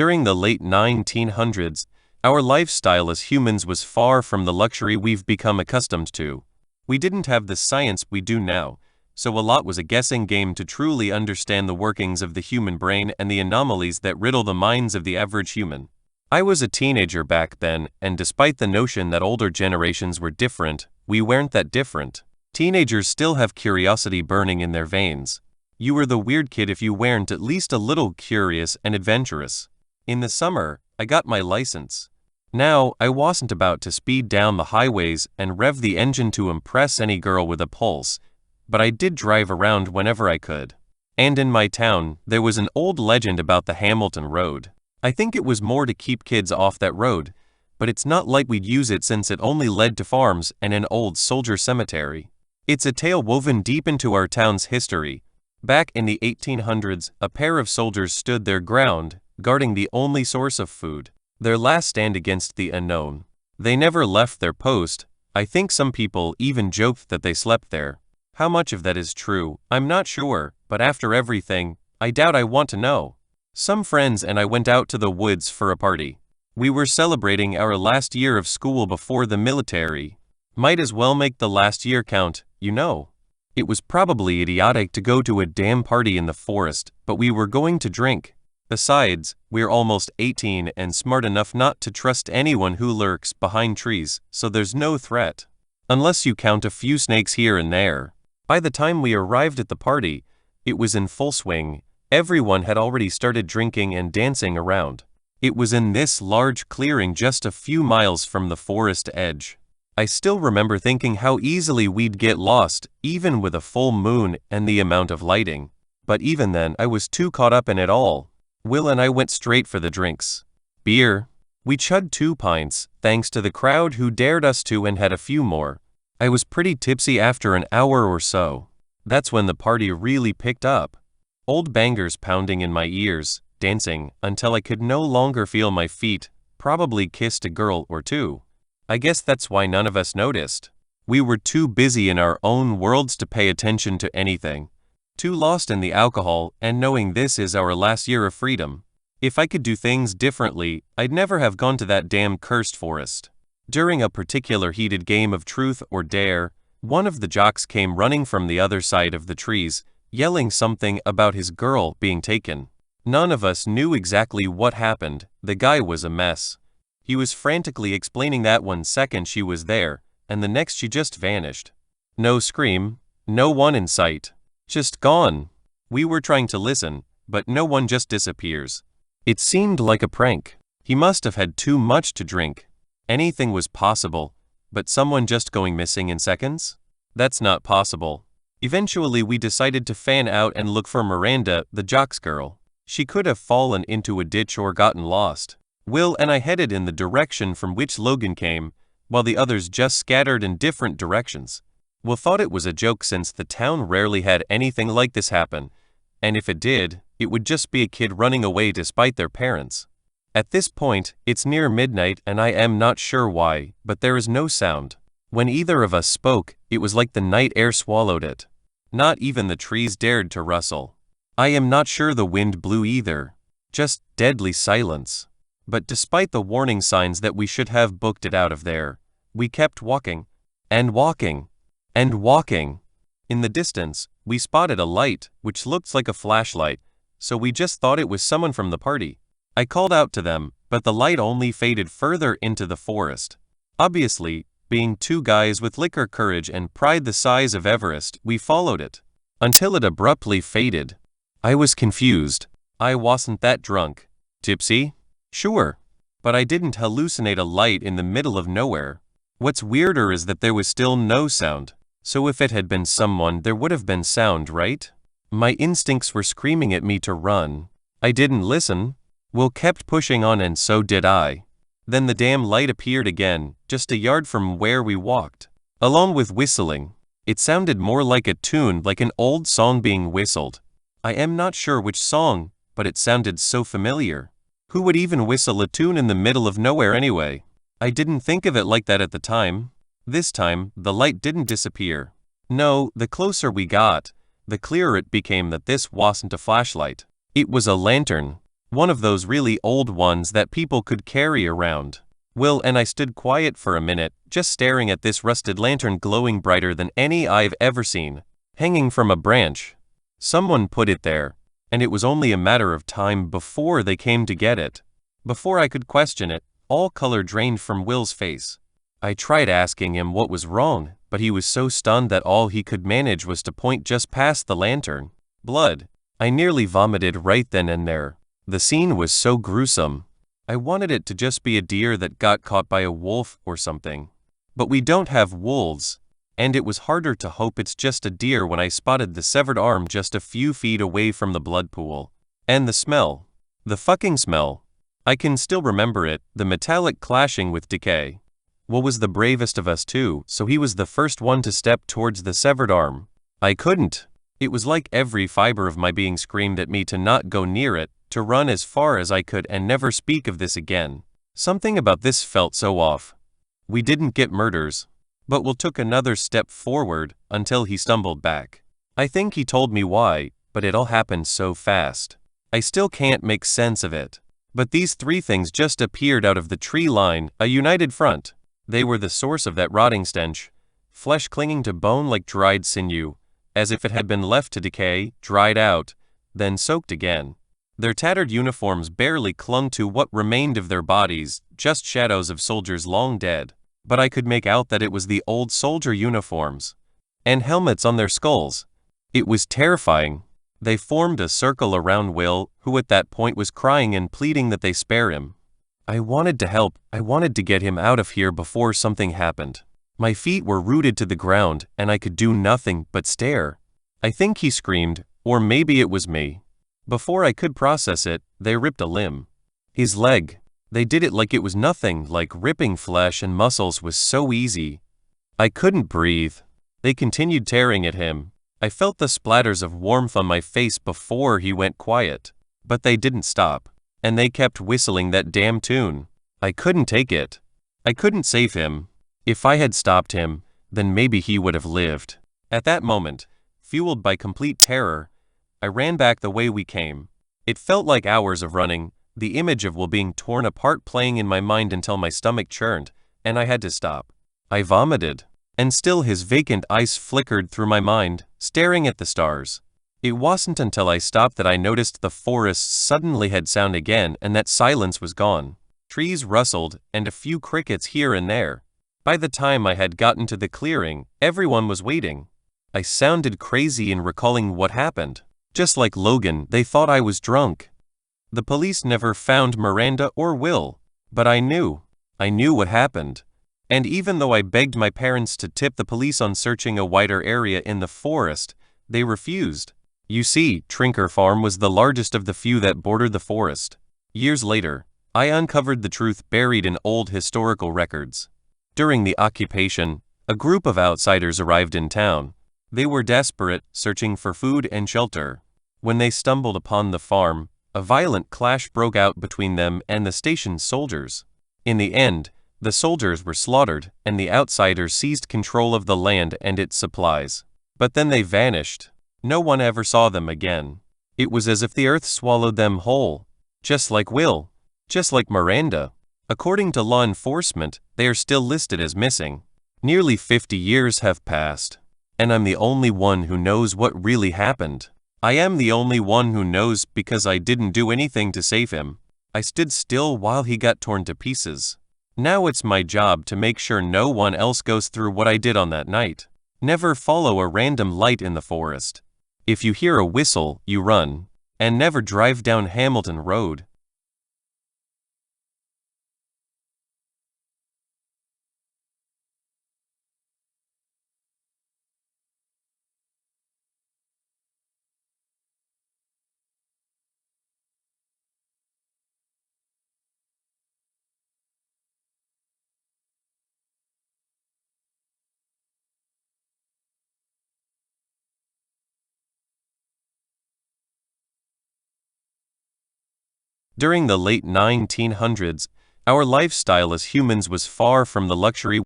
During the late 1900s, our lifestyle as humans was far from the luxury we've become accustomed to. We didn't have the science we do now, so a lot was a guessing game to truly understand the workings of the human brain and the anomalies that riddle the minds of the average human. I was a teenager back then, and despite the notion that older generations were different, we weren't that different. Teenagers still have curiosity burning in their veins. You were the weird kid if you weren't at least a little curious and adventurous. In the summer, I got my license. Now, I wasn't about to speed down the highways and rev the engine to impress any girl with a pulse, but I did drive around whenever I could. And in my town, there was an old legend about the Hamilton Road. I think it was more to keep kids off that road, but it's not like we'd use it since it only led to farms and an old soldier cemetery. It's a tale woven deep into our town's history. Back in the 1800s, a pair of soldiers stood their ground, guarding the only source of food, their last stand against the unknown. They never left their post. I think some people even joked that they slept there. How much of that is true, I'm not sure, but after everything, I doubt I want to know. Some friends and I went out to the woods for a party. We were celebrating our last year of school before the military. Might as well make the last year count, you know. It was probably idiotic to go to a damn party in the forest, but we were going to drink. Besides, we're almost 18 and smart enough not to trust anyone who lurks behind trees, so there's no threat. Unless you count a few snakes here and there. By the time we arrived at the party, it was in full swing. Everyone had already started drinking and dancing around. It was in this large clearing just a few miles from the forest edge. I still remember thinking how easily we'd get lost, even with a full moon and the amount of lighting. But even then, I was too caught up in it all. Will and I went straight for the drinks. Beer. We chugged 2 pints, thanks to the crowd who dared us to, and had a few more. I was pretty tipsy after an hour or so. That's when the party really picked up. Old bangers pounding in my ears, dancing, until I could no longer feel my feet, probably kissed a girl or two. I guess that's why none of us noticed. We were too busy in our own worlds to pay attention to anything. Too lost in the alcohol and knowing this is our last year of freedom. If I could do things differently, I'd never have gone to that damn cursed forest. During a particular heated game of truth or dare, one of the jocks came running from the other side of the trees, yelling something about his girl being taken. None of us knew exactly what happened. The guy was a mess. He was frantically explaining that 1 second she was there, and the next she just vanished. No scream, no one in sight. Just gone. We were trying to listen, but no one just disappears. It seemed like a prank. He must have had too much to drink. Anything was possible, but someone just going missing in seconds? That's not possible. Eventually we decided to fan out and look for Miranda, the jock's girl. She could have fallen into a ditch or gotten lost. Will and I headed in the direction from which Logan came, while the others just scattered in different directions. Will thought it was a joke since the town rarely had anything like this happen, and if it did, it would just be a kid running away despite their parents. At this point, it's near midnight and I am not sure why, but there is no sound. When either of us spoke, it was like the night air swallowed it. Not even the trees dared to rustle. I am not sure the wind blew either. Just deadly silence. But despite the warning signs that we should have booked it out of there, we kept walking, and walking, and walking. In the distance, we spotted a light, which looked like a flashlight, so we just thought it was someone from the party. I called out to them, but the light only faded further into the forest. Obviously, being 2 guys with liquor courage and pride the size of Everest, we followed it, until it abruptly faded. I was confused. I wasn't that drunk. Tipsy? Sure. But I didn't hallucinate a light in the middle of nowhere. What's weirder is that there was still no sound. So if it had been someone, there would have been sound, right? My instincts were screaming at me to run. I didn't listen. Will kept pushing on and so did I. Then the damn light appeared again, just a yard from where we walked. Along with whistling. It sounded more like a tune, like an old song being whistled. I am not sure which song, but it sounded so familiar. Who would even whistle a tune in the middle of nowhere anyway? I didn't think of it like that at the time. This time, the light didn't disappear. No, the closer we got, the clearer it became that this wasn't a flashlight. It was a lantern. One of those really old ones that people could carry around. Will and I stood quiet for a minute, just staring at this rusted lantern glowing brighter than any I've ever seen, hanging from a branch. Someone put it there, and it was only a matter of time before they came to get it. Before I could question it, all color drained from Will's face. I tried asking him what was wrong, but he was so stunned that all he could manage was to point just past the lantern. Blood. I nearly vomited right then and there. The scene was so gruesome. I wanted it to just be a deer that got caught by a wolf or something. But we don't have wolves, and it was harder to hope it's just a deer when I spotted the severed arm just a few feet away from the blood pool. And the smell. The fucking smell. I can still remember it, the metallic clashing with decay. Will was the bravest of us too, so he was the first one to step towards the severed arm. I couldn't. It was like every fiber of my being screamed at me to not go near it, to run as far as I could and never speak of this again. Something about this felt so off. We didn't get murders, but Will took another step forward until he stumbled back. I think he told me why, but it all happened so fast. I still can't make sense of it. But these three things just appeared out of the tree line, a united front. They were the source of that rotting stench, flesh clinging to bone like dried sinew, as if it had been left to decay, dried out, then soaked again. Their tattered uniforms barely clung to what remained of their bodies, just shadows of soldiers long dead. But I could make out that it was the old soldier uniforms. And helmets on their skulls. It was terrifying. They formed a circle around Will, who at that point was crying and pleading that they spare him. I wanted to help, I wanted to get him out of here before something happened. My feet were rooted to the ground, and I could do nothing but stare. I think he screamed, or maybe it was me. Before I could process it, they ripped a limb. His leg. They did it like it was nothing, like ripping flesh and muscles was so easy. I couldn't breathe. They continued tearing at him. I felt the splatters of warmth on my face before he went quiet. But they didn't stop. And they kept whistling that damn tune. I couldn't take it. I couldn't save him. If I had stopped him, then maybe he would have lived. At that moment, fueled by complete terror, I ran back the way we came. It felt like hours of running, the image of Will being torn apart playing in my mind until my stomach churned, and I had to stop. I vomited. And still his vacant eyes flickered through my mind, staring at the stars. It wasn't until I stopped that I noticed the forest suddenly had sound again and that silence was gone. Trees rustled, and a few crickets here and there. By the time I had gotten to the clearing, everyone was waiting. I sounded crazy in recalling what happened. Just like Logan, they thought I was drunk. The police never found Miranda or Will, but I knew. I knew what happened. And even though I begged my parents to tip the police on searching a wider area in the forest, they refused. You see, Trinker Farm was the largest of the few that bordered the forest. Years later, I uncovered the truth buried in old historical records. During the occupation, a group of outsiders arrived in town. They were desperate, searching for food and shelter. When they stumbled upon the farm, a violent clash broke out between them and the station's soldiers. In the end, the soldiers were slaughtered, and the outsiders seized control of the land and its supplies. But then they vanished. No one ever saw them again. It was as if the earth swallowed them whole. Just like Will. Just like Miranda. According to law enforcement, they are still listed as missing. Nearly 50 years have passed. And I'm the only one who knows what really happened. I am the only one who knows because I didn't do anything to save him. I stood still while he got torn to pieces. Now it's my job to make sure no one else goes through what I did on that night. Never follow a random light in the forest. If you hear a whistle, you run. And never drive down Hamilton Road. During the late 1900s, our lifestyle as humans was far from the luxury